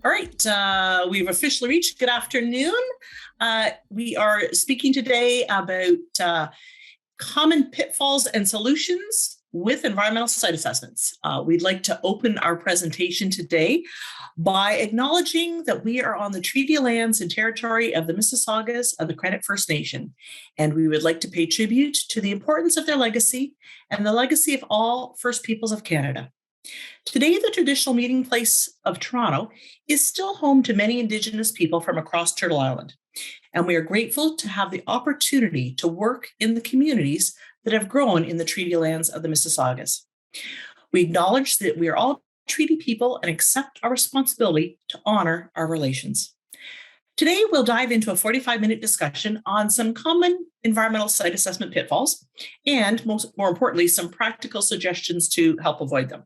All right, we've officially reached good afternoon. We are speaking today about common pitfalls and solutions with environmental site assessments. We'd like to open our presentation today by acknowledging that we are on the treaty lands and territory of the Mississaugas of the Credit First Nation, and we would like to pay tribute to the importance of their legacy and the legacy of all First Peoples of Canada. Today, the traditional meeting place of Toronto is still home to many Indigenous people from across Turtle Island, and we are grateful to have the opportunity to work in the communities that have grown in the treaty lands of the Mississaugas. We acknowledge that we are all treaty people and accept our responsibility to honor our relations. Today, we'll dive into a 45-minute discussion on some common environmental site assessment pitfalls and, more importantly, some practical suggestions to help avoid them.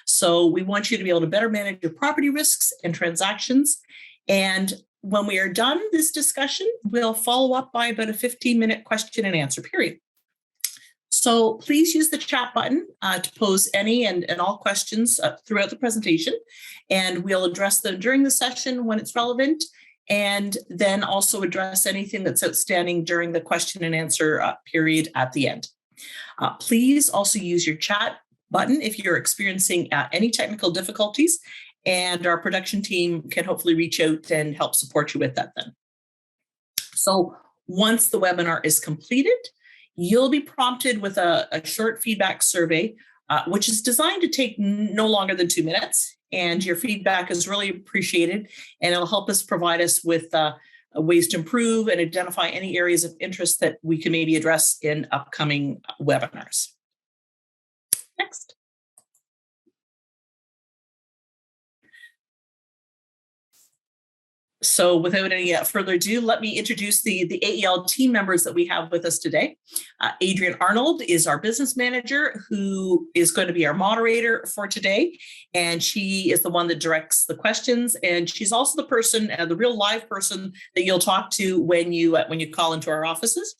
So we want you to be able to better manage your property risks and transactions. And when we are done this discussion, we'll follow up by about a 15-minute question and answer period. So please use the chat button to pose any and all questions throughout the presentation, and we'll address them during the session when it's relevant, and then also address anything that's outstanding during the question and answer period at the end. Please also use your chat button if you're experiencing any technical difficulties, and our production team can hopefully reach out and help support you with that then. So once the webinar is completed, you'll be prompted with a short feedback survey, which is designed to take no longer than 2 minutes. And your feedback is really appreciated, and it'll help us provide us with ways to improve and identify any areas of interest that we can maybe address in upcoming webinars. Next. So without any further ado, let me introduce the AEL team members that we have with us today. Adrianne Arnold is our business manager, who is going to be our moderator for today. And she is the one that directs the questions. And she's also the person, the real live person that you'll talk to when you call into our offices.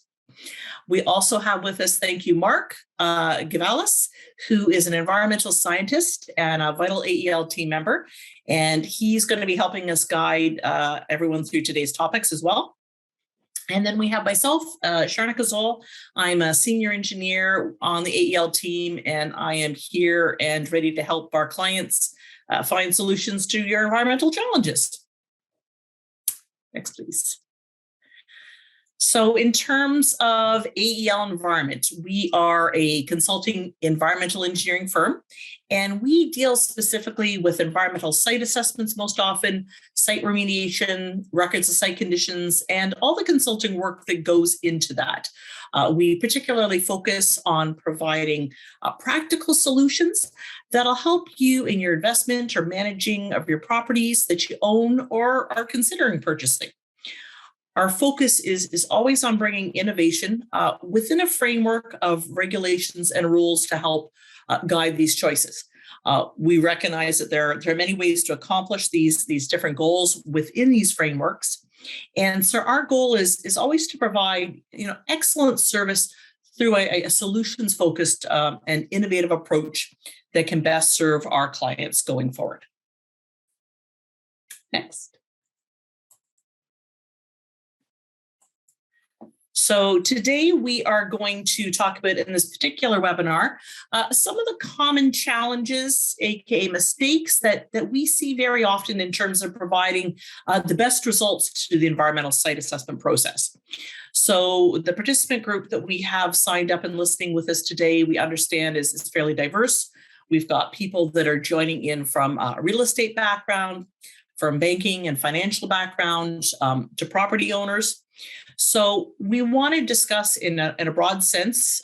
We also have with us, thank you, Mark Givelas, who is an environmental scientist and a vital AEL team member. And he's going to be helping us guide everyone through today's topics as well. And then we have myself, Charna Kozole. I'm a senior engineer on the AEL team, and I am here and ready to help our clients find solutions to your environmental challenges. Next, please. So in terms of AEL Environment, we are a consulting environmental engineering firm, and we deal specifically with environmental site assessments most often, site remediation, records of site conditions, and all the consulting work that goes into that. We particularly focus on providing practical solutions that'll help you in your investment or managing of your properties that you own or are considering purchasing. Our focus is always on bringing innovation within a framework of regulations and rules to help guide these choices. We recognize that there are many ways to accomplish these different goals within these frameworks. And so our goal is always to provide excellent service through a solutions-focused and innovative approach that can best serve our clients going forward. Next. So today we are going to talk about, in this particular webinar, some of the common challenges, aka mistakes that we see very often in terms of providing the best results to the environmental site assessment process. So the participant group that we have signed up and listening with us today, we understand is fairly diverse. We've got people that are joining in from a real estate background, from banking and financial background, to property owners. So we want to discuss in a broad sense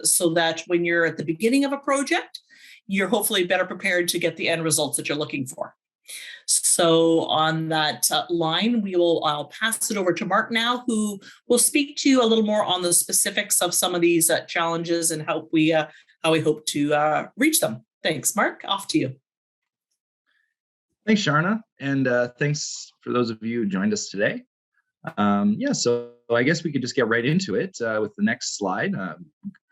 so that when you're at the beginning of a project, you're hopefully better prepared to get the end results that you're looking for. So on that line, I'll pass it over to Mark now, who will speak to you a little more on the specifics of some of these challenges and how we hope to reach them. Thanks, Mark. Off to you. Thanks, Charna, and thanks for those of you who joined us today. So I guess we could just get right into it with the next slide,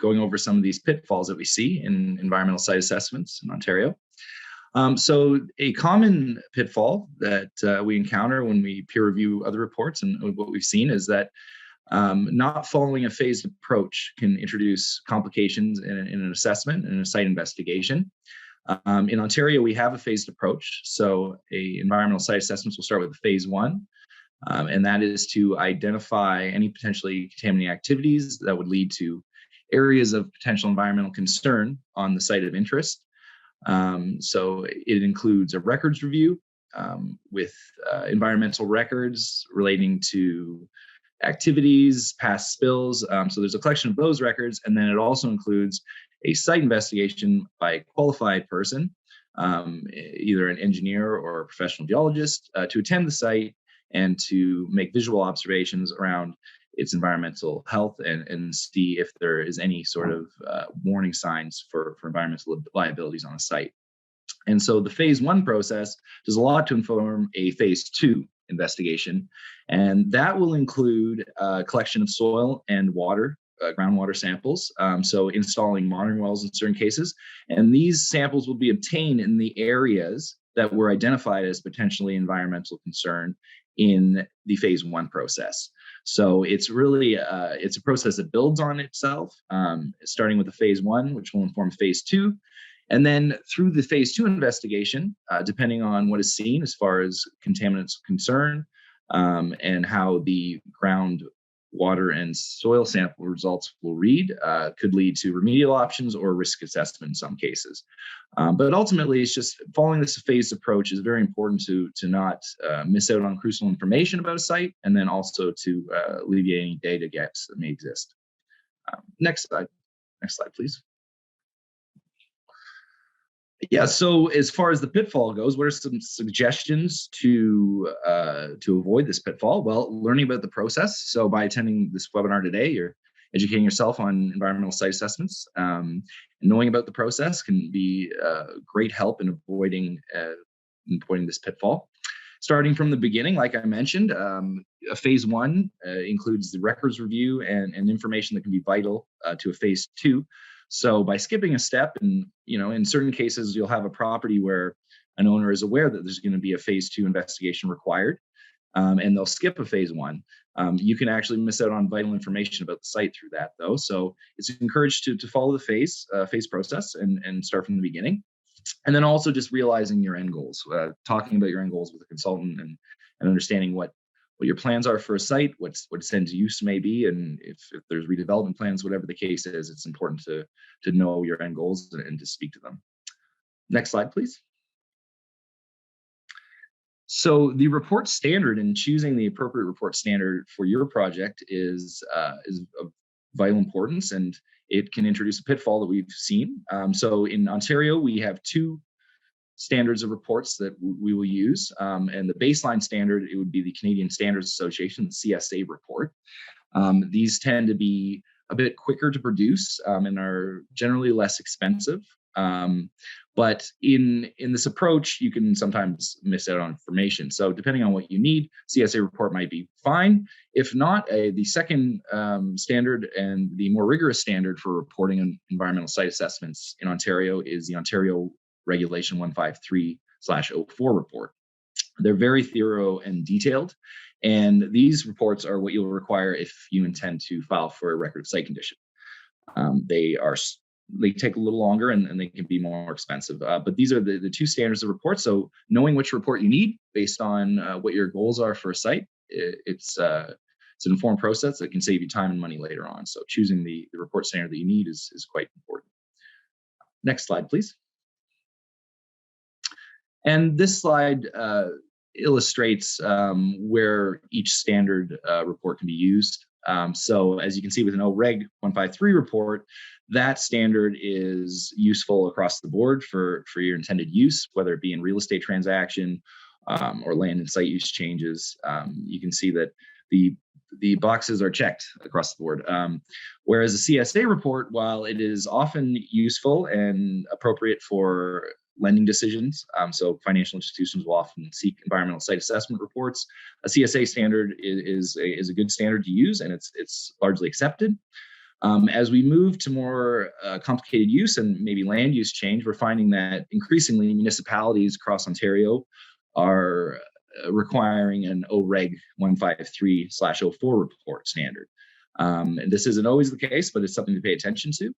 going over some of these pitfalls that we see in environmental site assessments in Ontario. So a common pitfall that we encounter when we peer review other reports and what we've seen is that not following a phased approach can introduce complications in an assessment and a site investigation. In Ontario, we have a phased approach. So environmental site assessments will start with phase one, and that is to identify any potentially contaminating activities that would lead to areas of potential environmental concern on the site of interest. So it includes a records review with environmental records relating to activities, past spills. So there's a collection of those records, and then it also includes a site investigation by a qualified person, either an engineer or a professional geologist, to attend the site and to make visual observations around its environmental health and see if there is any sort of warning signs for environmental liabilities on a site. And so the phase one process does a lot to inform a phase two investigation, and that will include collection of soil and water, groundwater samples, so installing monitoring wells in certain cases, and these samples will be obtained in the areas that were identified as potentially environmental concern in the phase one process. So it's really it's a process that builds on itself, starting with the phase one, which will inform phase two. And then through the phase two investigation, depending on what is seen as far as contaminants concern and how the ground water and soil sample results will read, could lead to remedial options or risk assessment in some cases. But ultimately, it's just following this phased approach is very important to not miss out on crucial information about a site, and then also to alleviate any data gaps that may exist. Next slide, please. Yeah, so as far as the pitfall goes, what are some suggestions to avoid this pitfall? Well, learning about the process. So by attending this webinar today, you're educating yourself on environmental site assessments. And knowing about the process can be great help in avoiding this pitfall. Starting from the beginning, like I mentioned, phase one includes the records review and information that can be vital to a phase two. So by skipping a step, and in certain cases, you'll have a property where an owner is aware that there's going to be a phase two investigation required, and they'll skip a phase one. You can actually miss out on vital information about the site through that, though. So it's encouraged to follow the phase process and start from the beginning. And then also just realizing your end goals, talking about your end goals with a consultant and understanding what your plans are for a site, what its end use may be, and if there's redevelopment plans, whatever the case is, it's important to know your end goals and to speak to them. Next slide, please. So the report standard and choosing the appropriate report standard for your project is of vital importance, and it can introduce a pitfall that we've seen. So in Ontario, we have two standards of reports that we will use. And the baseline standard, it would be the Canadian Standards Association, the CSA report. These tend to be a bit quicker to produce and are generally less expensive. But in this approach, you can sometimes miss out on information. So depending on what you need, CSA report might be fine. If not, the second standard and the more rigorous standard for reporting on environmental site assessments in Ontario is the Ontario Regulation 153/04 report. They're very thorough and detailed, and these reports are what you'll require if you intend to file for a record of site condition. They take a little longer and they can be more expensive, but these are the two standards of report. So knowing which report you need based on what your goals are for a site, it's an informed process that can save you time and money later on. So choosing the report standard that you need is quite important. Next slide, please. And this slide illustrates where each standard report can be used. So as you can see with an OREG 153 report, that standard is useful across the board for your intended use, whether it be in real estate transaction or land and site use changes. You can see that the boxes are checked across the board. Whereas a CSA report, while it is often useful and appropriate for lending decisions, so financial institutions will often seek environmental site assessment reports. A CSA standard is a good standard to use, and it's largely accepted. As we move to more complicated use and maybe land use change, we're finding that increasingly municipalities across Ontario are requiring an OREG 153/04 report standard. And this isn't always the case, but it's something to pay attention to.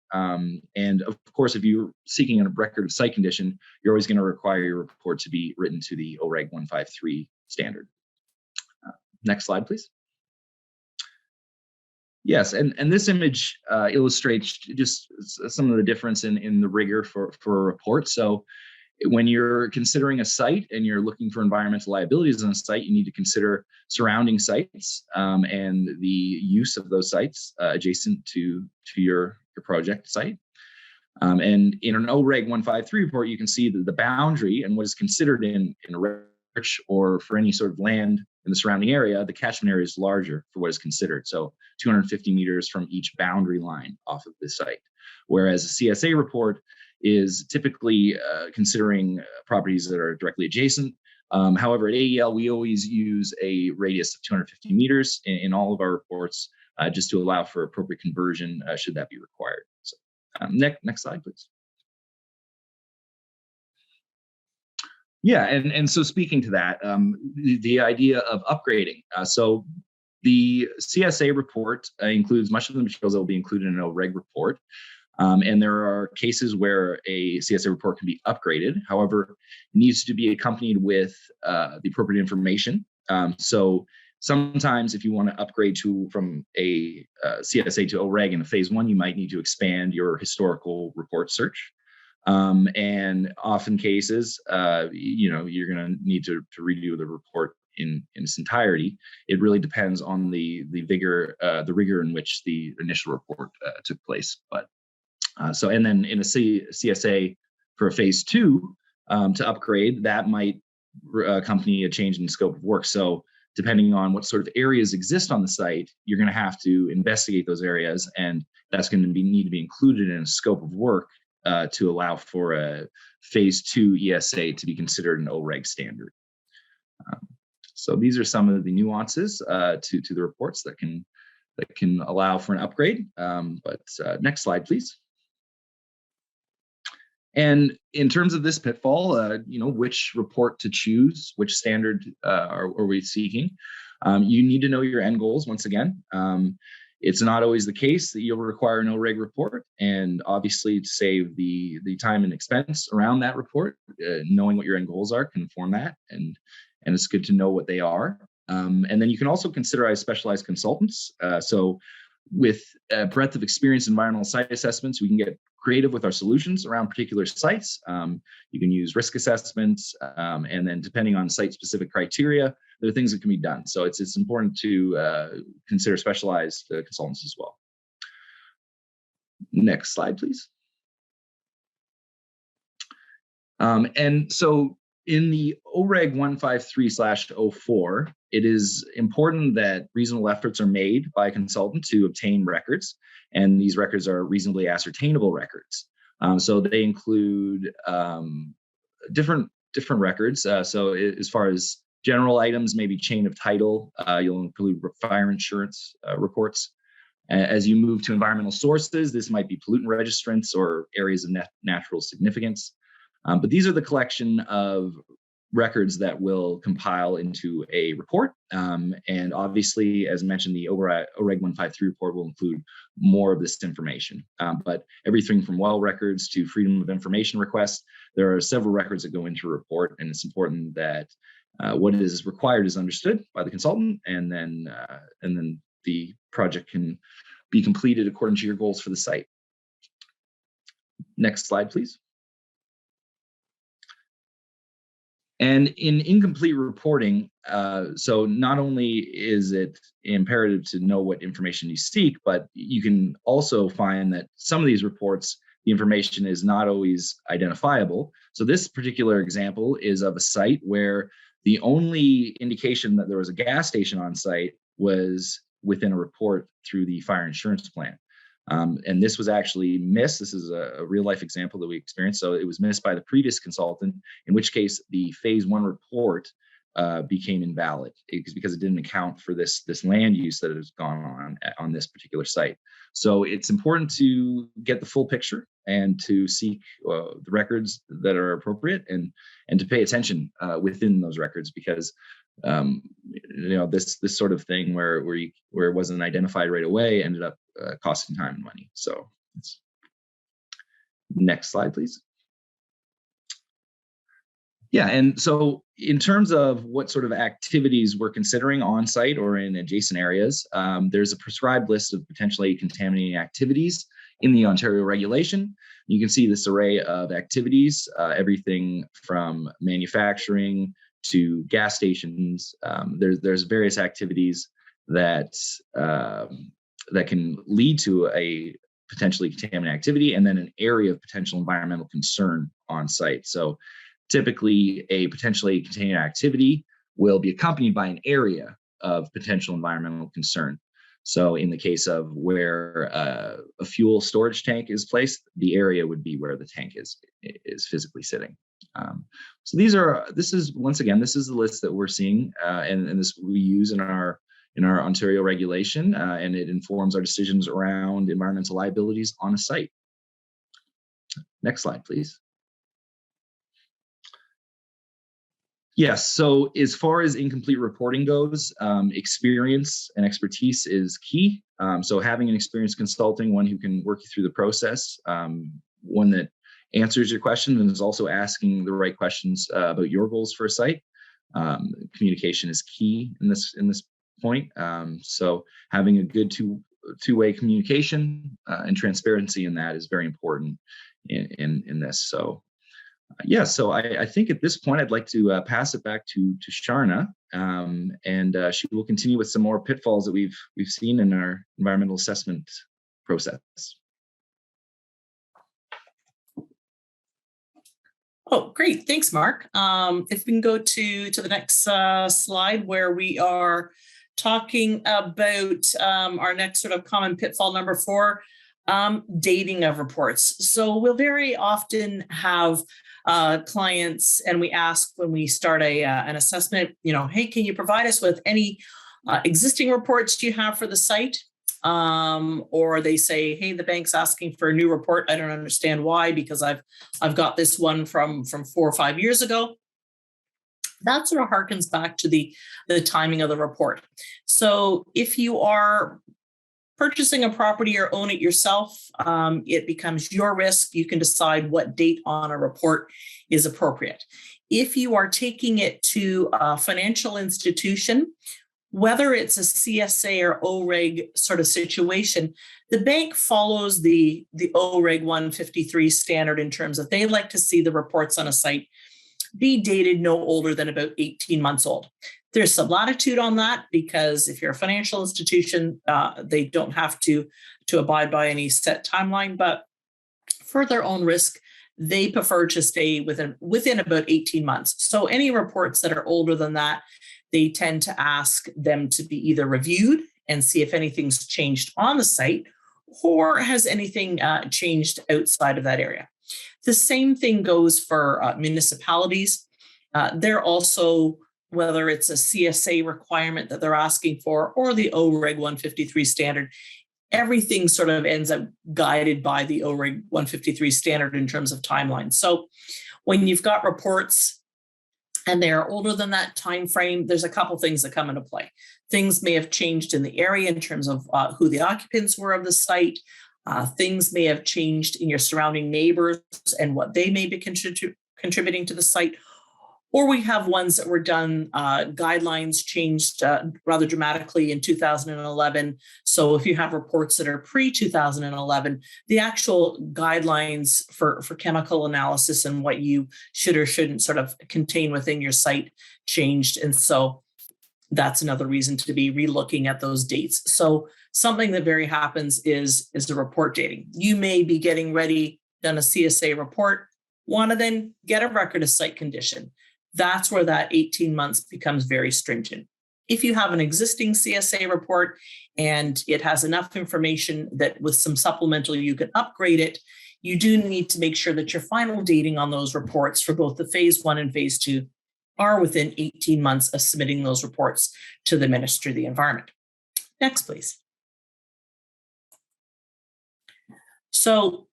And of course, if you're seeking a record of site condition, you're always going to require your report to be written to the OREG 153 standard. Next slide, please. Yes, and this image illustrates just some of the difference in the rigor for a report. So when you're considering a site and you're looking for environmental liabilities on a site, you need to consider surrounding sites and the use of those sites adjacent to your project site. And in an OREG 153 report, you can see that the boundary and what is considered in a rich or for any sort of land in the surrounding area, the catchment area is larger for what is considered. So 250 meters from each boundary line off of the site. Whereas a CSA report is typically considering properties that are directly adjacent. However, at AEL, we always use a radius of 250 meters in all of our reports, just to allow for appropriate conversion should that be required. So, next slide, please. Yeah, and so speaking to that, the idea of upgrading. So the CSA report includes much of the materials that will be included in an OREG report. And there are cases where a CSA report can be upgraded. However, it needs to be accompanied with the appropriate information. So sometimes if you want to upgrade from a CSA to OREG in a phase 1, you might need to expand your historical report search. And often cases, you're going to need to redo the report in its entirety. It really depends on the rigor in which the initial report took place. But and then in a CSA for a phase 2 to upgrade, that might accompany a change in scope of work. So depending on what sort of areas exist on the site, you're going to have to investigate those areas, and that's going to need to be included in a scope of work to allow for a phase 2 ESA to be considered an OREG standard. So these are some of the nuances to the reports that can allow for an upgrade. But next slide, please. And in terms of this pitfall, which report to choose, which standard are we seeking? You need to know your end goals once again. It's not always the case that you'll require an OREG report, and obviously to save the time and expense around that report, knowing what your end goals are can inform that, and it's good to know what they are. And then you can also consider specialized consultants. So with a breadth of experience in environmental site assessments, we can get creative with our solutions around particular sites. You can use risk assessments, and then depending on site-specific criteria, there are things that can be done. So it's important to consider specialized consultants as well. Next slide, please. And so in the OREG 153/04, it is important that reasonable efforts are made by a consultant to obtain records, and these records are reasonably ascertainable records. So they include different records. So as far as general items, maybe chain of title, you'll include fire insurance reports. As you move to environmental sources, this might be pollutant registrants or areas of natural significance. But these are the collection of records that will compile into a report. And obviously, as mentioned, the OREG 153 report will include more of this information. But everything from well records to freedom of information requests, there are several records that go into a report, and it's important that what is required is understood by the consultant, and then the project can be completed according to your goals for the site. Next slide, please. And in incomplete reporting, so not only is it imperative to know what information you seek, but you can also find that some of these reports, the information is not always identifiable. So this particular example is of a site where the only indication that there was a gas station on site was within a report through the fire insurance plan. And this was actually missed. This is a real life example that we experienced. So it was missed by the previous consultant, in which case the phase 1 report became invalid because it didn't account for this land use that has gone on this particular site. So it's important to get the full picture and to seek the records that are appropriate and to pay attention within those records, because this sort of thing where it wasn't identified right away ended up costing time and money. So next slide, please. Yeah, and so in terms of what sort of activities we're considering on site or in adjacent areas, there's a prescribed list of potentially contaminating activities in the Ontario regulation. You can see this array of activities, everything from manufacturing to gas stations. There's various activities that can lead to a potentially contaminated activity, and then an area of potential environmental concern on site. So typically, a potentially contaminated activity will be accompanied by an area of potential environmental concern. So in the case of where a fuel storage tank is placed, the area would be where the tank is physically sitting. So this is the list that we're seeing, and this we use in our Ontario regulation, and it informs our decisions around environmental liabilities on a site. Next slide, please. Yes, so as far as incomplete reporting goes, experience and expertise is key. So having an experienced consulting, one who can work you through the process, one that answers your question and is also asking the right questions about your goals for a site. Communication is key in this point. So having a good two-way communication and transparency in that is very important in this. So. So I think at this point, I'd like to pass it back to Charna, and she will continue with some more pitfalls that we've seen in our environmental assessment process. Oh, great. Thanks, Mark. If we can go to the next slide, where we are talking about our next sort of common pitfall number 4, dating of reports. So we'll very often have clients, and we ask when we start an assessment, hey, can you provide us with any existing reports you have for the site? Or they say, hey, the bank's asking for a new report. I don't understand why, because I've got this one from 4 or 5 years ago. That sort of harkens back to the timing of the report. So if you are purchasing a property or own it yourself, it becomes your risk. You can decide what date on a report is appropriate. If you are taking it to a financial institution, whether it's a CSA or OREG sort of situation, the bank follows the OREG 153 standard in terms of they like to see the reports on a site be dated no older than about 18 months old. There's some latitude on that, because if you're a financial institution, they don't have to abide by any set timeline, but for their own risk, they prefer to stay within about 18 months. So any reports that are older than that, they tend to ask them to be either reviewed and see if anything's changed on the site, or has anything changed outside of that area. The same thing goes for municipalities. They're also, whether it's a CSA requirement that they're asking for or the OREG 153 standard, everything sort of ends up guided by the OREG 153 standard in terms of timeline. So when you've got reports and they're older than that time frame, there's a couple things that come into play. Things may have changed in the area in terms of who the occupants were of the site. Things may have changed in your surrounding neighbors and what they may be contributing to the site. Or we have ones that were done, guidelines changed rather dramatically in 2011. So if you have reports that are pre-2011, the actual guidelines for chemical analysis and what you should or shouldn't sort of contain within your site changed. And so that's another reason to be relooking at those dates. So something that very happens is the report dating. You may be getting ready, done a CSA report, want to then get a record of site condition. That's where that 18 months becomes very stringent. If you have an existing CSA report and it has enough information that with some supplemental you can upgrade it, you do need to make sure that your final dating on those reports for both the phase 1 and phase 2 are within 18 months of submitting those reports to the Ministry of the Environment. Next, please. So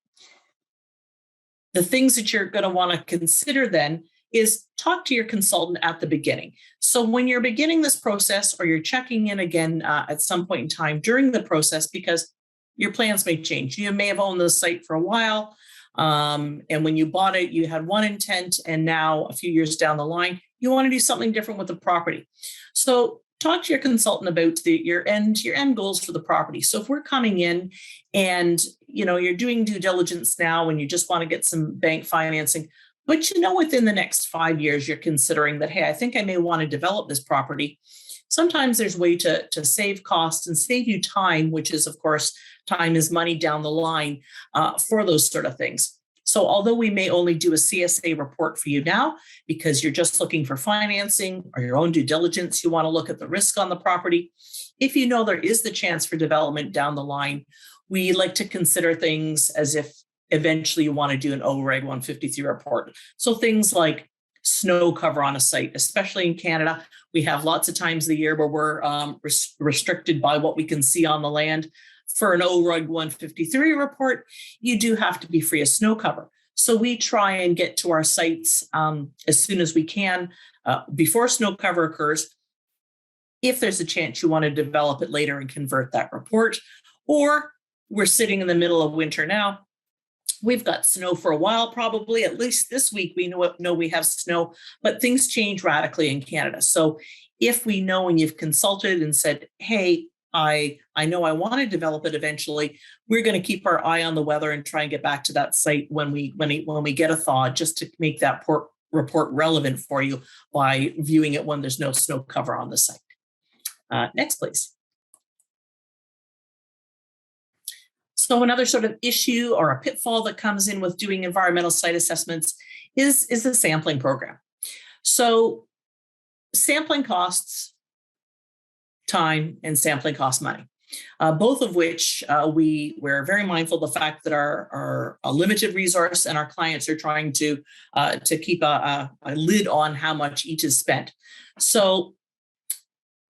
the things that you're going to want to consider then is talk to your consultant at the beginning. So when you're beginning this process, or you're checking in again at some point in time during the process, because your plans may change. You may have owned the site for a while, and when you bought it, you had one intent, and now a few years down the line, you want to do something different with the property. So talk to your consultant about your end goals for the property. So if we're coming in and you're doing due diligence now and you just want to get some bank financing, but within the next 5 years, you're considering that, hey, I think I may want to develop this property. Sometimes there's a way to save costs and save you time, which is, of course, time is money down the line for those sort of things. So although we may only do a CSA report for you now, because you're just looking for financing or your own due diligence, you want to look at the risk on the property. If there is the chance for development down the line, we like to consider things as if eventually you want to do an OREG 153 report. So things like snow cover on a site, especially in Canada. We have lots of times of the year where we're restricted by what we can see on the land. For an OREG 153 report, you do have to be free of snow cover. So we try and get to our sites as soon as we can before snow cover occurs. If there's a chance you want to develop it later and convert that report, or we're sitting in the middle of winter now, we've got snow for a while, probably at least this week we know we have snow, but things change radically in Canada. So if we know and you've consulted and said, hey, I know I want to develop it eventually, we're going to keep our eye on the weather and try and get back to that site when we get a thaw, just to make that report relevant for you by viewing it when there's no snow cover on the site. Next, please. So another sort of issue or a pitfall that comes in with doing environmental site assessments is the sampling program. So sampling costs time and sampling costs money, both of which we're very mindful of the fact that are a limited resource, and our clients are trying to keep a lid on how much each is spent. So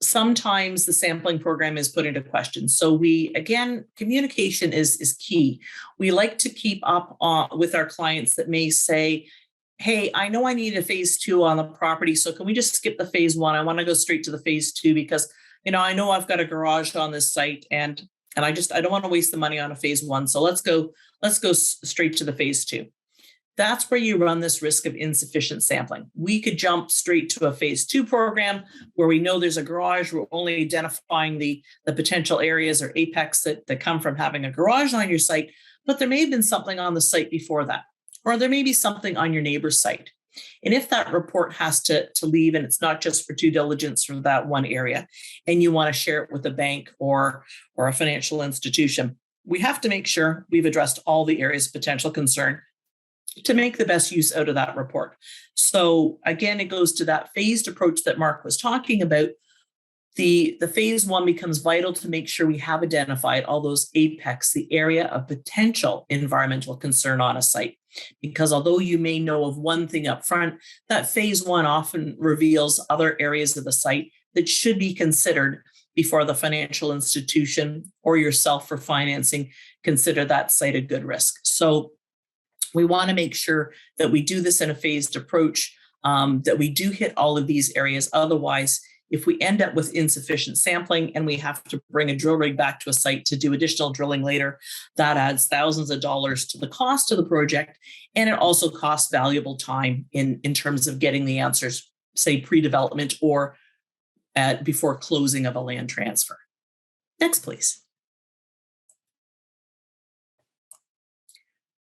sometimes the sampling program is put into question. So communication is key. We like to keep up with our clients that may say, hey, I know I need a phase 2 on the property, so can we just skip the phase 1? I want to go straight to the phase 2 because I know I've got a garage on this site and I don't want to waste the money on a phase 1. So let's go straight to the phase 2. That's where you run this risk of insufficient sampling. We could jump straight to a phase 2 program where we know there's a garage. We're only identifying the potential areas or apex that come from having a garage on your site, but there may have been something on the site before that, or there may be something on your neighbor's site. And if that report has to leave, and it's not just for due diligence for that one area, and you want to share it with a bank or a financial institution, we have to make sure we've addressed all the areas of potential concern to make the best use out of that report. So again, it goes to that phased approach that Mark was talking about. The phase 1 becomes vital to make sure we have identified all those apex, the area of potential environmental concern on a site. Because although you may know of one thing up front, that phase 1 often reveals other areas of the site that should be considered before the financial institution or yourself for financing consider that site a good risk. So we want to make sure that we do this in a phased approach, that we do hit all of these areas. Otherwise, if we end up with insufficient sampling and we have to bring a drill rig back to a site to do additional drilling later, that adds thousands of dollars to the cost of the project. And it also costs valuable time in terms of getting the answers, say pre-development or before closing of a land transfer. Next, please.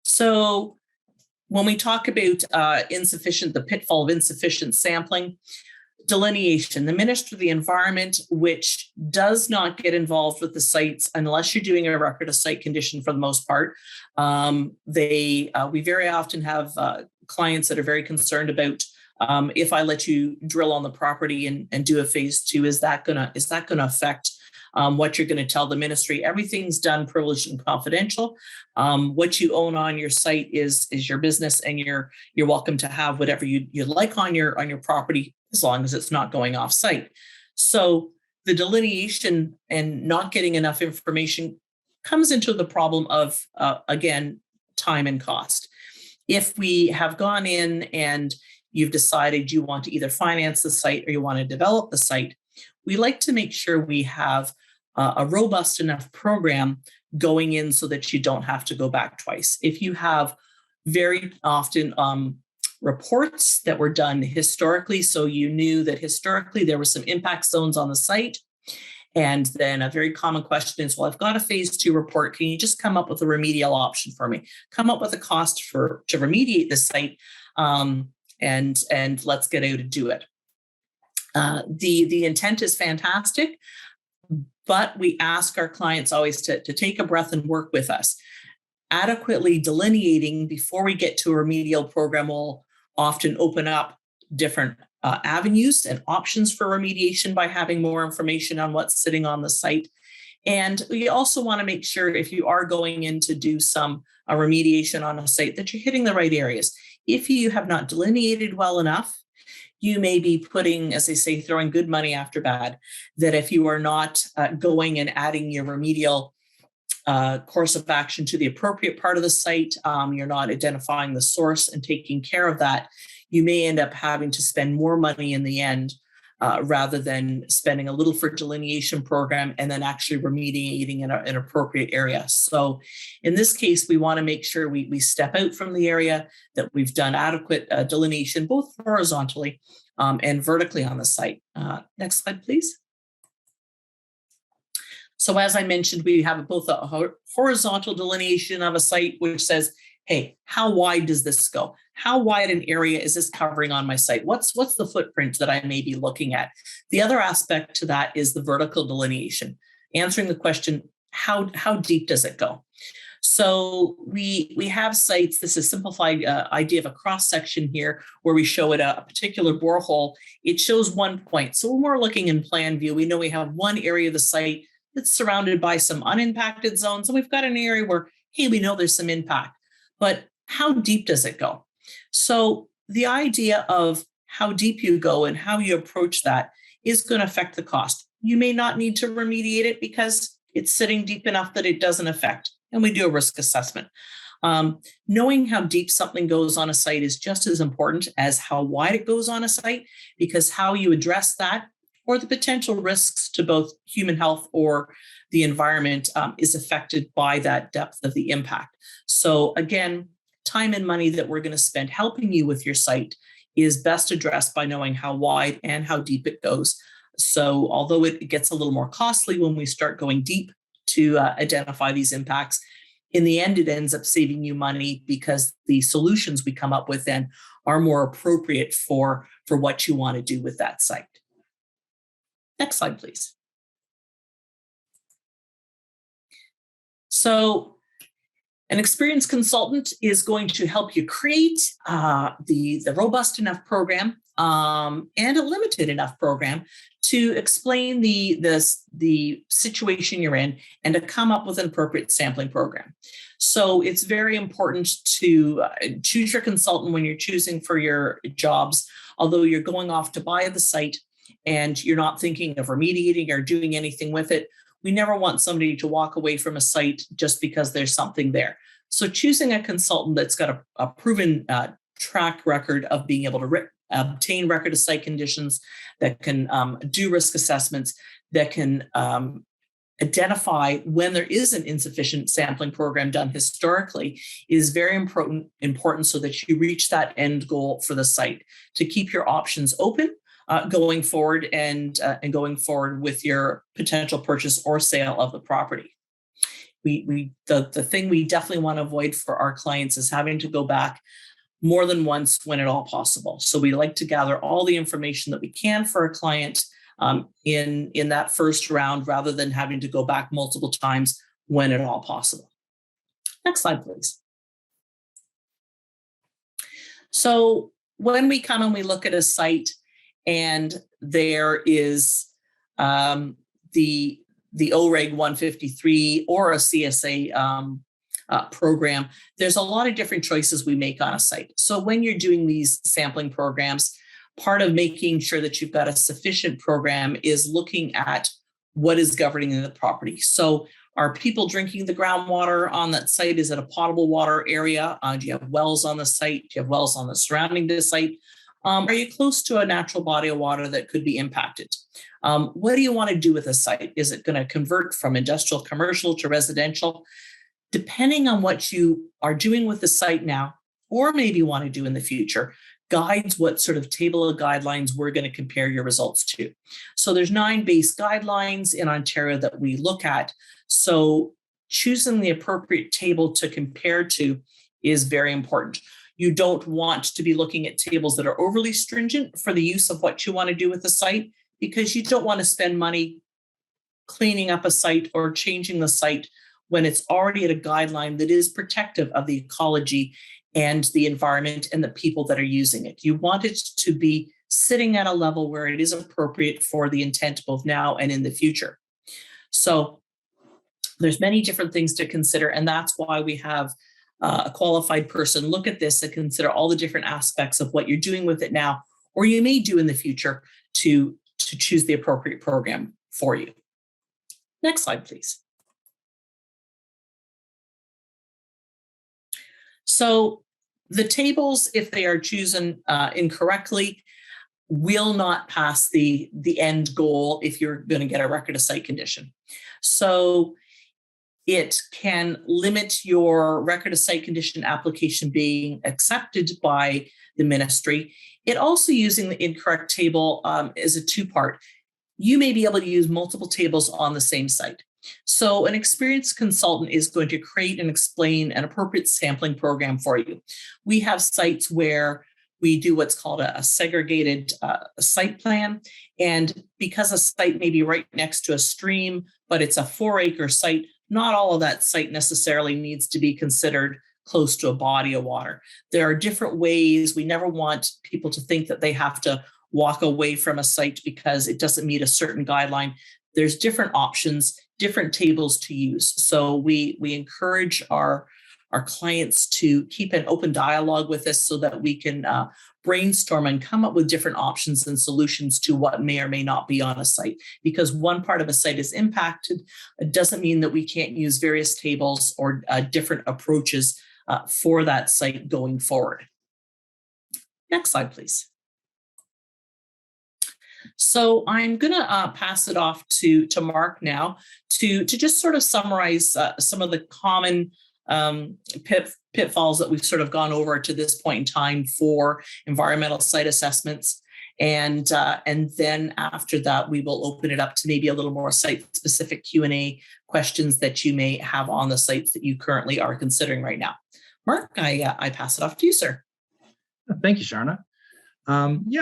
So when we talk about the pitfall of insufficient sampling, delineation, the Ministry of the Environment, which does not get involved with the sites unless you're doing a record of site condition for the most part. We very often have clients that are very concerned about if I let you drill on the property and do a phase 2, is that gonna affect what you're going to tell the ministry. Everything's done privileged and confidential. What you own on your site is your business, and you're welcome to have whatever you'd like on your property, as long as it's not going off site. So the delineation and not getting enough information comes into the problem of, again, time and cost. If we have gone in and you've decided you want to either finance the site or you want to develop the site, we like to make sure we have a robust enough program going in so that you don't have to go back twice. If you have very often reports that were done historically, so you knew that historically there were some impact zones on the site, and then a very common question is, well, I've got a phase 2 report. Can you just come up with a remedial option for me? Come up with a cost to remediate the site, and let's get out and do it. The intent is fantastic, but we ask our clients always to take a breath and work with us. Adequately delineating before we get to a remedial program will often open up different avenues and options for remediation by having more information on what's sitting on the site. And we also want to make sure, if you are going in to do some remediation on a site, that you're hitting the right areas. If you have not delineated well enough, you may be putting, as they say, throwing good money after bad. That if you are not going and adding your remedial course of action to the appropriate part of the site, you're not identifying the source and taking care of that, you may end up having to spend more money in the end, rather than spending a little for delineation program and then actually remediating in an appropriate area. So in this case, we want to make sure we step out from the area, that we've done adequate delineation, both horizontally and vertically on the site. Next slide, please. So as I mentioned, we have both a horizontal delineation of a site, which says, hey, how wide does this go? How wide an area is this covering on my site? What's the footprint that I may be looking at? The other aspect to that is the vertical delineation, answering the question, how deep does it go? So we have sites, this is a simplified idea of a cross section here, where we show it a particular borehole. It shows one point. So when we're looking in plan view, we know we have one area of the site that's surrounded by some unimpacted zones. And we've got an area where, hey, we know there's some impact, but how deep does it go? So the idea of how deep you go and how you approach that is going to affect the cost. You may not need to remediate it because it's sitting deep enough that it doesn't affect. And we do a risk assessment. Knowing how deep something goes on a site is just as important as how wide it goes on a site, because how you address that, or the potential risks to both human health or the environment, is affected by that depth of the impact. So again, time and money that we're going to spend helping you with your site is best addressed by knowing how wide and how deep it goes. So although it gets a little more costly when we start going deep to identify these impacts, in the end, it ends up saving you money, because the solutions we come up with then are more appropriate for what you want to do with that site. Next slide, please. So an experienced consultant is going to help you create the robust enough program and a limited enough program to explain the situation you're in and to come up with an appropriate sampling program. So it's very important to choose your consultant when you're choosing for your jobs. Although you're going off to buy the site and you're not thinking of remediating or doing anything with it, we never want somebody to walk away from a site just because there's something there. So choosing a consultant that's got a proven track record of being able to obtain record of site conditions, that can do risk assessments, that can identify when there is an insufficient sampling program done historically, is very important so that you reach that end goal for the site, to keep your options open going forward and going forward with your potential purchase or sale of the property. The thing we definitely want to avoid for our clients is having to go back more than once when at all possible. So we like to gather all the information that we can for a client in that first round, rather than having to go back multiple times when at all possible. Next slide, please. So when we come and we look at a site, and there is the the OREG 153 or a CSA program, there's a lot of different choices we make on a site. So when you're doing these sampling programs, part of making sure that you've got a sufficient program is looking at what is governing the property. So are people drinking the groundwater on that site? Is it a potable water area? Do you have wells on the site? Do you have wells on the surrounding the site? Are you close to a natural body of water that could be impacted? What do you want to do with a site? Is it going to convert from industrial, commercial to residential? Depending on what you are doing with the site now, or maybe want to do in the future, guides what sort of table of guidelines we're going to compare your results to. So there's 9 base guidelines in Ontario that we look at. So choosing the appropriate table to compare to is very important. You don't want to be looking at tables that are overly stringent for the use of what you want to do with the site, because you don't want to spend money cleaning up a site or changing the site when it's already at a guideline that is protective of the ecology and the environment and the people that are using it. You want it to be sitting at a level where it is appropriate for the intent both now and in the future. So there's many different things to consider, and that's why we have a qualified person look at this and consider all the different aspects of what you're doing with it now, or you may do in the future to choose the appropriate program for you. Next slide, please. So the tables, if they are chosen incorrectly, will not pass the end goal if you're going to get a record of site condition. So it can limit your record of site condition application being accepted by the ministry. It also, using the incorrect table is a 2-part. You may be able to use multiple tables on the same site. So an experienced consultant is going to create and explain an appropriate sampling program for you. We have sites where we do what's called a segregated site plan. And because a site may be right next to a stream, but it's a 4-acre site, not all of that site necessarily needs to be considered close to a body of water. There are different ways. We never want people to think that they have to walk away from a site because it doesn't meet a certain guideline. There's different options, different tables to use. So we encourage our clients to keep an open dialogue with us so that we can brainstorm and come up with different options and solutions to what may or may not be on a site. Because one part of a site is impacted, it doesn't mean that we can't use various tables or different approaches for that site going forward. Next slide, please. So I'm going to pass it off to Mark now to just sort of summarize some of the common pitfalls that we've sort of gone over to this point in time for environmental site assessments. And then after that, we will open it up to maybe a little more site-specific Q&A questions that you may have on the sites that you currently are considering right now. Mark, I pass it off to you, sir. Thank you, Charna.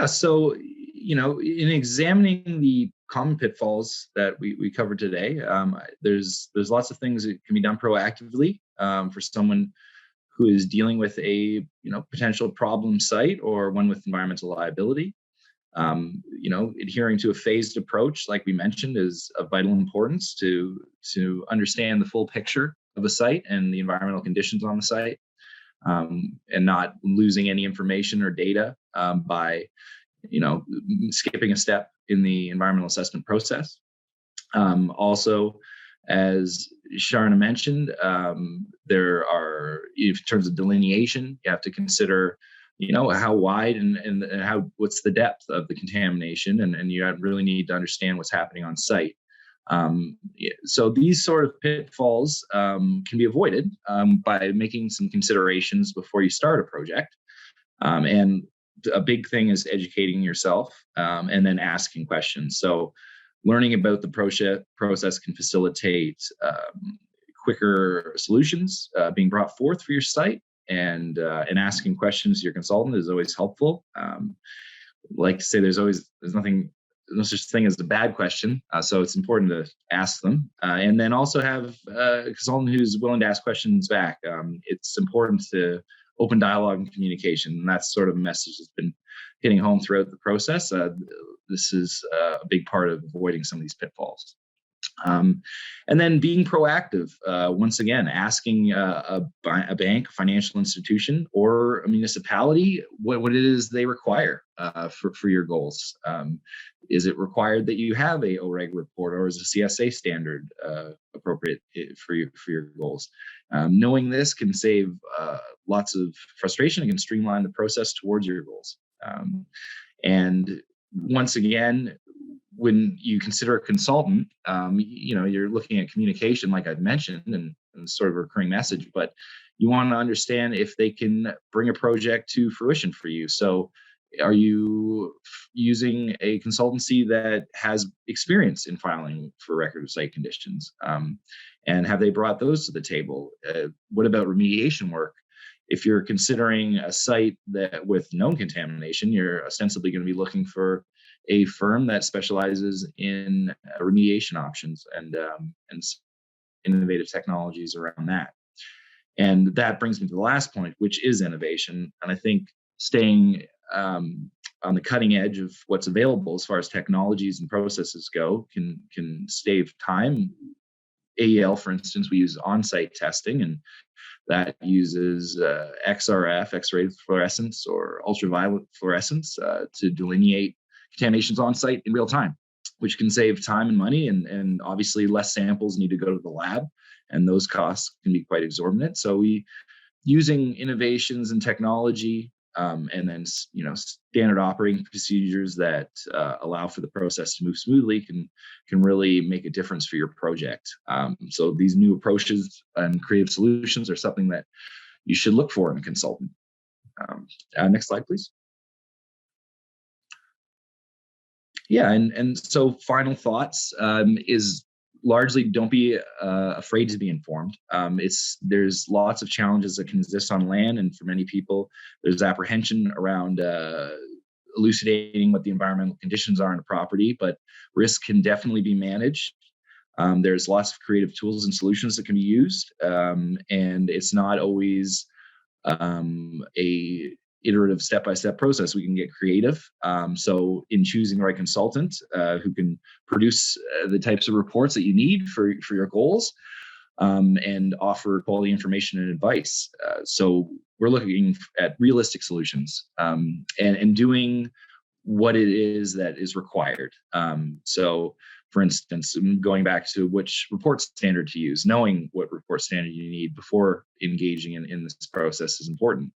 So, in examining the common pitfalls that we covered today, there's lots of things that can be done proactively for someone who is dealing with a potential problem site or one with environmental liability. Adhering to a phased approach, like we mentioned, is of vital importance to understand the full picture of a site and the environmental conditions on the site, and not losing any information or data by skipping a step in the environmental assessment process. Also, as Charna mentioned, there are, in terms of delineation, you have to consider, how wide and what's the depth of the contamination, and you really need to understand what's happening on site. So these sort of pitfalls can be avoided by making some considerations before you start a project. And a big thing is educating yourself and then asking questions. So learning about the process can facilitate quicker solutions being brought forth for your site, and asking questions to your consultant is always helpful. Like to say, there's no such thing as a bad question, so it's important to ask them, and then also have a consultant who's willing to ask questions back. It's important to open dialogue and communication, and that's sort of a message that's been hitting home throughout the process. This is a big part of avoiding some of these pitfalls. And then being proactive, once again, asking a bank, a financial institution, or a municipality what it is they require for your goals. Is it required that you have a OREG report, or is a CSA standard appropriate for your goals? Knowing this can save lots of frustration and can streamline the process towards your goals. And once again, when you consider a consultant, you're looking at communication, like I've mentioned, and sort of a recurring message, but you want to understand if they can bring a project to fruition for you. So are you using a consultancy that has experience in filing for record of site conditions? And have they brought those to the table? What about remediation work? If you're considering a site that with known contamination, you're ostensibly going to be looking for a firm that specializes in remediation options and innovative technologies around that. And that brings me to the last point, which is innovation. And I think staying on the cutting edge of what's available as far as technologies and processes go can save time. AEL, for instance, we use on-site testing, and that uses XRF, X-ray fluorescence, or ultraviolet fluorescence to delineate contaminations on site in real time, which can save time and money, and obviously less samples need to go to the lab, and those costs can be quite exorbitant. So we using innovations and technology, and then standard operating procedures that allow for the process to move smoothly can really make a difference for your project. So these new approaches and creative solutions are something that you should look for in a consultant. Next slide, please. Yeah, and so final thoughts is largely don't be afraid to be informed. There's lots of challenges that can exist on land, and for many people, there's apprehension around elucidating what the environmental conditions are on a property, but risk can definitely be managed. There's lots of creative tools and solutions that can be used, and it's not always a iterative step-by-step process. We can get creative. So in choosing the right consultant who can produce the types of reports that you need for your goals, and offer quality information and advice. So we're looking at realistic solutions, and doing what it is that is required. So for instance, going back to which report standard to use, knowing what report standard you need before engaging in this process is important.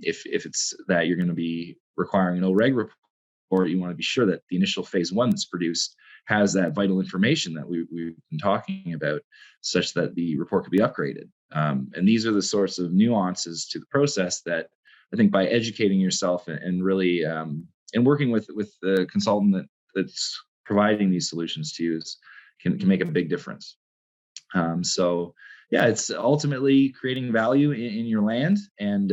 If it's that you're going to be requiring an OREG report, you want to be sure that the initial phase one that's produced has that vital information that we've been talking about, such that the report could be upgraded. And these are the sorts of nuances to the process that I think by educating yourself and really and working with the consultant that's providing these solutions to you can make a big difference. So yeah, it's ultimately creating value in your land, and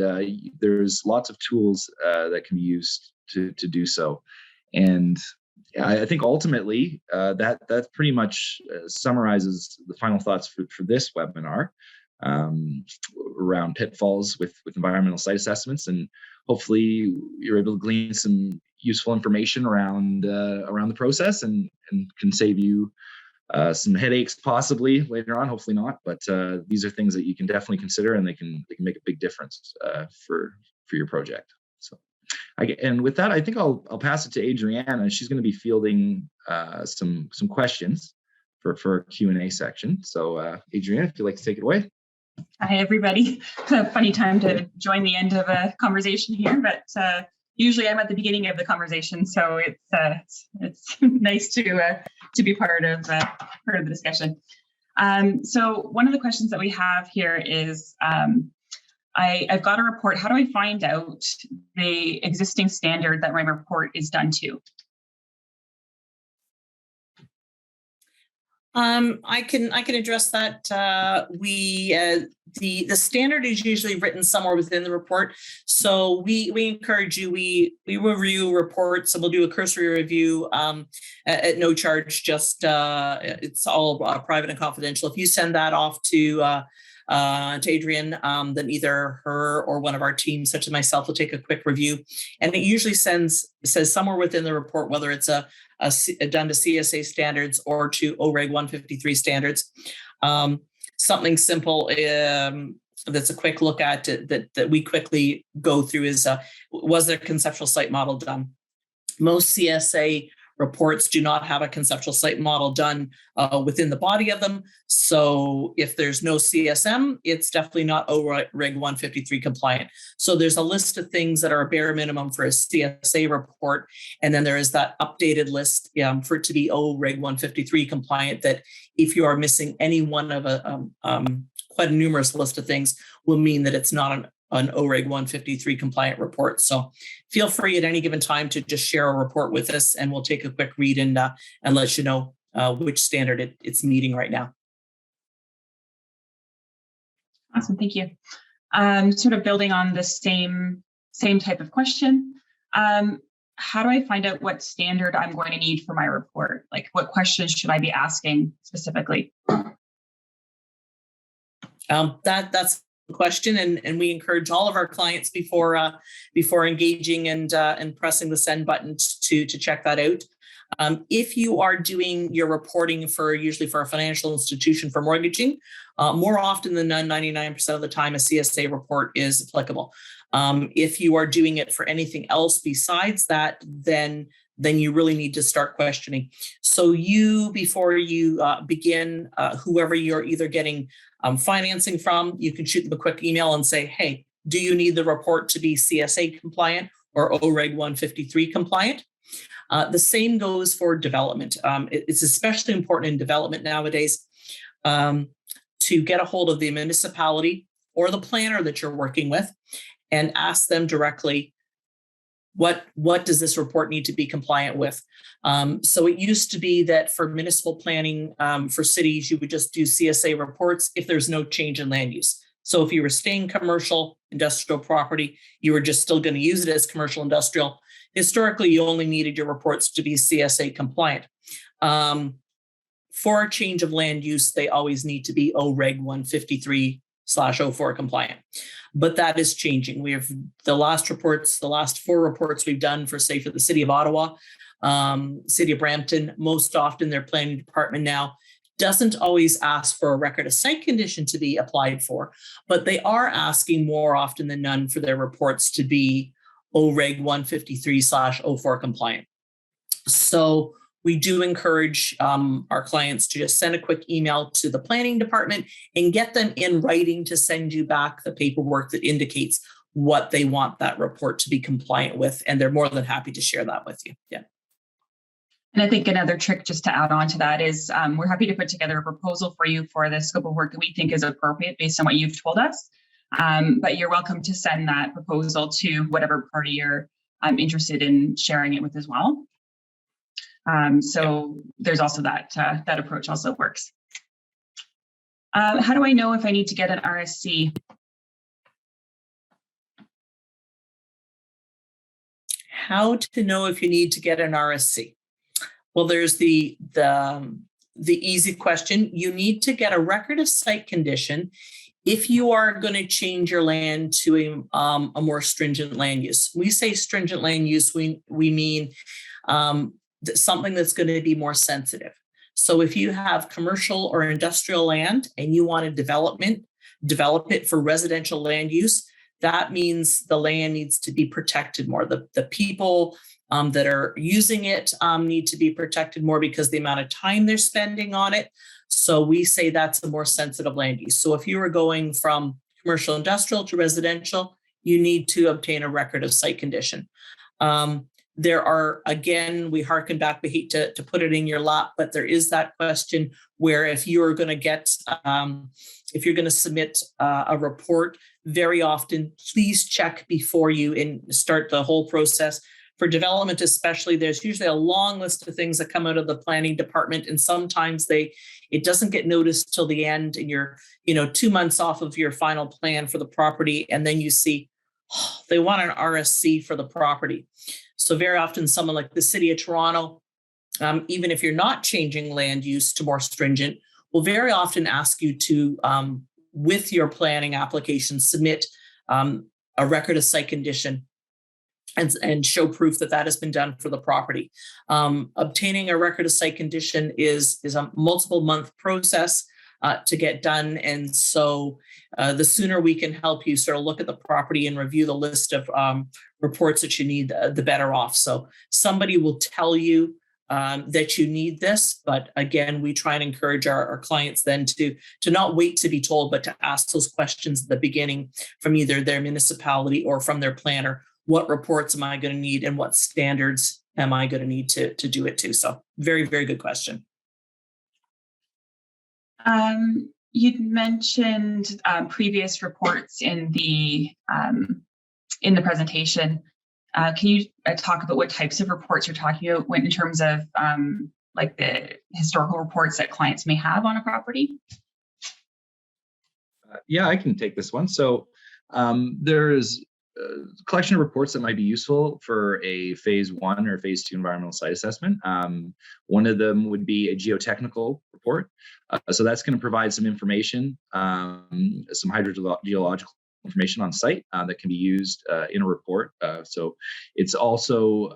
there's lots of tools that can be used to do so. And I think ultimately that pretty much summarizes the final thoughts for this webinar around pitfalls with environmental site assessments, and hopefully you're able to glean some useful information around the process and can save you some headaches possibly later on, hopefully not, but these are things that you can definitely consider, and they can make a big difference for your project. So and with that, I think I'll pass it to Adrianne, and she's going to be fielding some questions for our Q&A section. So Adrianne, if you'd like to take it away. Hi, everybody. Funny time to join the end of a conversation here, but usually I'm at the beginning of the conversation, so it's nice to be part of the discussion. So one of the questions that we have here is, I've got a report. How do I find out the existing standard that my report is done to? I can address that. The standard is usually written somewhere within the report. So we encourage you, we review reports, and we'll do a cursory review at no charge. Just it's all private and confidential. If you send that off to to Adrianne, then either her or one of our team, such as myself, will take a quick review. And it usually says somewhere within the report, whether it's done to CSA standards or to OREG 153 standards. Something simple that's a quick look at that we quickly go through is, was there a conceptual site model done? Most CSA reports do not have a conceptual site model done within the body of them. So if there's no CSM, it's definitely not OREG 153 compliant. So there's a list of things that are a bare minimum for a CSA report. And then there is that updated list for it to be OREG 153 compliant, that if you are missing any one of quite a numerous list of things, will mean that it's not an OREG 153 compliant report. So feel free at any given time to just share a report with us, and we'll take a quick read and let you know which standard it's meeting right now. Awesome, thank you. Sort of building on the same type of question. How do I find out what standard I'm going to need for my report? Like, what questions should I be asking specifically? That's the question, and we encourage all of our clients before engaging and pressing the send button to check that out. If you are doing your reporting usually for a financial institution for mortgaging, more often than not, 99% of the time, a CSA report is applicable. If you are doing it for anything else besides that, then you really need to start questioning. So before you begin, whoever you're either getting financing from, you can shoot them a quick email and say, hey, do you need the report to be CSA compliant or OREG 153 compliant? The same goes for development. It's especially important in development nowadays to get a hold of the municipality or the planner that you're working with and ask them directly, what does this report need to be compliant with? So it used to be that for municipal planning for cities, you would just do CSA reports if there's no change in land use. So if you were staying commercial, industrial property, you were just still going to use it as commercial industrial. Historically, you only needed your reports to be CSA compliant. For a change of land use, they always need to be OREG 153/04 compliant. But that is changing. We have the last 4 reports we've done for, say, for the City of Ottawa, City of Brampton, most often their planning department now doesn't always ask for a record of site condition to be applied for, but they are asking more often than none for their reports to be OREG 153/04 compliant. So we do encourage our clients to just send a quick email to the planning department and get them in writing to send you back the paperwork that indicates what they want that report to be compliant with. And they're more than happy to share that with you. Yeah. And I think another trick just to add on to that is we're happy to put together a proposal for you for the scope of work that we think is appropriate based on what you've told us. But you're welcome to send that proposal to whatever party you're interested in sharing it with as well. So there's also that approach also works. How do I know if I need to get an RSC? How to know if you need to get an RSC? Well, there's the easy question. You need to get a record of site condition if you are going to change your land to a more stringent land use. We say stringent land use, we mean something that's going to be more sensitive. So if you have commercial or industrial land and you want to develop it for residential land use, that means the land needs to be protected more. The people that are using it need to be protected more because the amount of time they're spending on it. So we say that's a more sensitive land use. So if you were going from commercial industrial to residential, you need to obtain a record of site condition. There are, again, we hearken back, we hate to put it in your lap, but there is that question where if you're going to submit a report, very often, please check before you start the whole process. For development especially, there's usually a long list of things that come out of the planning department, and sometimes it doesn't get noticed till the end, and you're 2 months off of your final plan for the property, and then you see they want an RSC for the property. So very often someone like the City of Toronto, even if you're not changing land use to more stringent, will very often ask you to with your application, submit a record of site condition and show proof that that has been done for the property. Obtaining a record of site condition is a multiple month process to get done. And so the sooner we can help you sort of look at the property and review the list of reports that you need, the better off. So somebody will tell you that you need this, but again, we try and encourage our clients then to not wait to be told, but to ask those questions at the beginning from either their municipality or from their planner. What reports am I going to need and what standards am I going to need to do it to? So very, very good question. You'd mentioned previous reports in the presentation. Can you talk about what types of reports you're talking about in terms of like the historical reports that clients may have on a property? Yeah, I can take this one. So there's a collection of reports that might be useful for a phase 1 or phase 2 environmental site assessment. One of them would be a geotechnical report. So that's going to provide some information, some hydrogeological information on site that can be used in a report. So it's also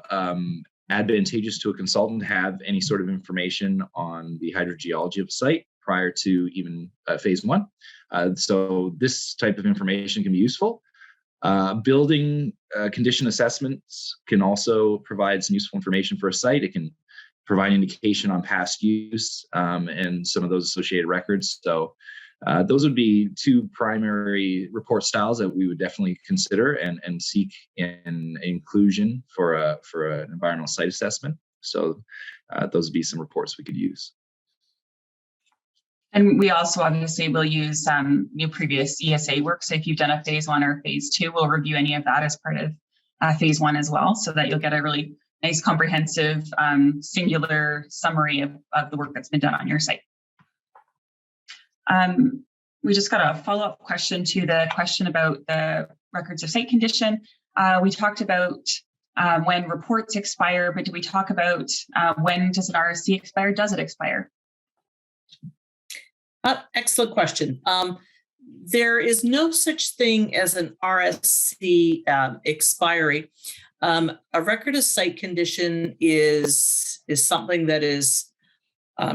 advantageous to a consultant to have any sort of information on the hydrogeology of a site prior to even phase 1. So this type of information can be useful. Building condition assessments can also provide some useful information for a site. It can provide indication on past use and some of those associated records. So those would be two primary report styles that we would definitely consider and seek in inclusion for an environmental site assessment. So those would be some reports we could use. And we also obviously will use your previous ESA work. So if you've done a phase 1 or phase 2, we'll review any of that as part of phase 1 as well, so that you'll get a really nice, comprehensive, singular summary of the work that's been done on your site. We just got a follow-up question to the question about the records of site condition. We talked about when reports expire, but did we talk about when does an RSC expire? Does it expire? Excellent question. There is no such thing as an RSC expiry. A record of site condition is something that is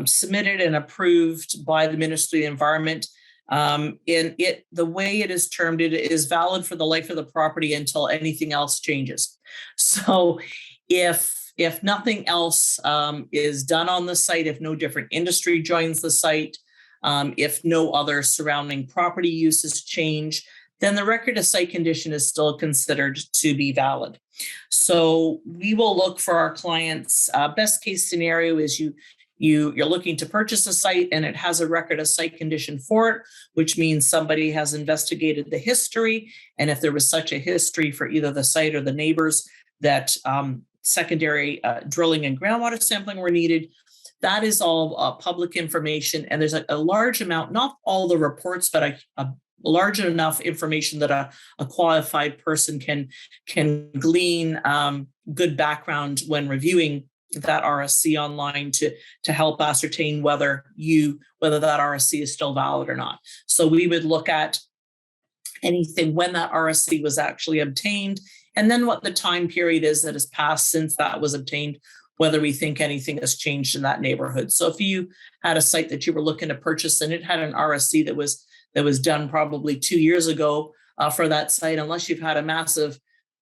submitted and approved by the Ministry of the Environment. The way it is termed, it is valid for the life of the property until anything else changes. So if nothing else is done on the site, if no different industry joins the site, if no other surrounding property uses change, then the record of site condition is still considered to be valid. So we will look for our clients. Best case scenario is you're looking to purchase a site and it has a record of site condition for it, which means somebody has investigated the history. And if there was such a history for either the site or the neighbors that secondary drilling and groundwater sampling were needed, that is all public information. And there's a large amount, not all the reports, but a large enough information that a qualified person can glean good background when reviewing that RSC online to help ascertain whether that RSC is still valid or not. So we would look at anything when that RSC was actually obtained, and then what the time period is that has passed since that was obtained, whether we think anything has changed in that neighborhood. So if you had a site that you were looking to purchase and it had an RSC that was done probably 2 years ago for that site, unless you've had a massive,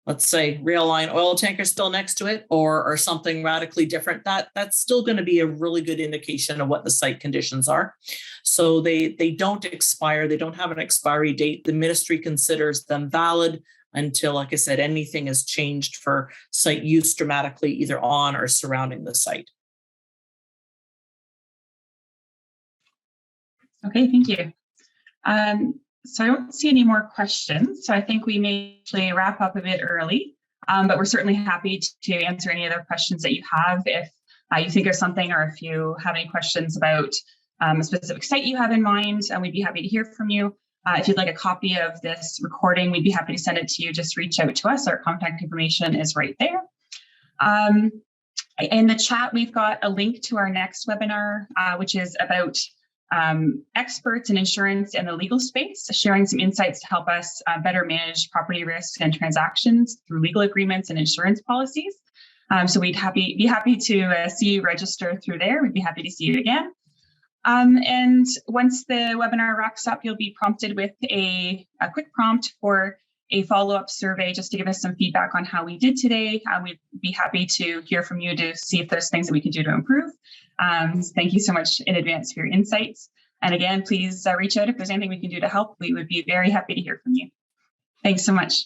let's say, rail line oil tanker still next to it or something radically different, that's still going to be a really good indication of what the site conditions are. So they don't expire. They don't have an expiry date. The ministry considers them valid until, like I said, anything has changed for site use dramatically, either on or surrounding the site. Okay, thank you. So I don't see any more questions. So I think we may actually wrap up a bit early, but we're certainly happy to answer any other questions that you have. If you think of something, or if you have any questions about a specific site you have in mind, and we'd be happy to hear from you. If you'd like a copy of this recording, we'd be happy to send it to you. Just reach out to us. Our contact information is right there. In the chat, we've got a link to our next webinar, which is about experts in insurance and the legal space, sharing some insights to help us better manage property risks and transactions through legal agreements and insurance policies. So we'd be happy to see you register through there. We'd be happy to see you again. And once the webinar wraps up, you'll be prompted with a quick prompt for a follow-up survey just to give us some feedback on how we did today. We'd be happy to hear from you to see if there's things that we can do to improve. Thank you so much in advance for your insights. And again, please reach out if there's anything we can do to help. We would be very happy to hear from you. Thanks so much.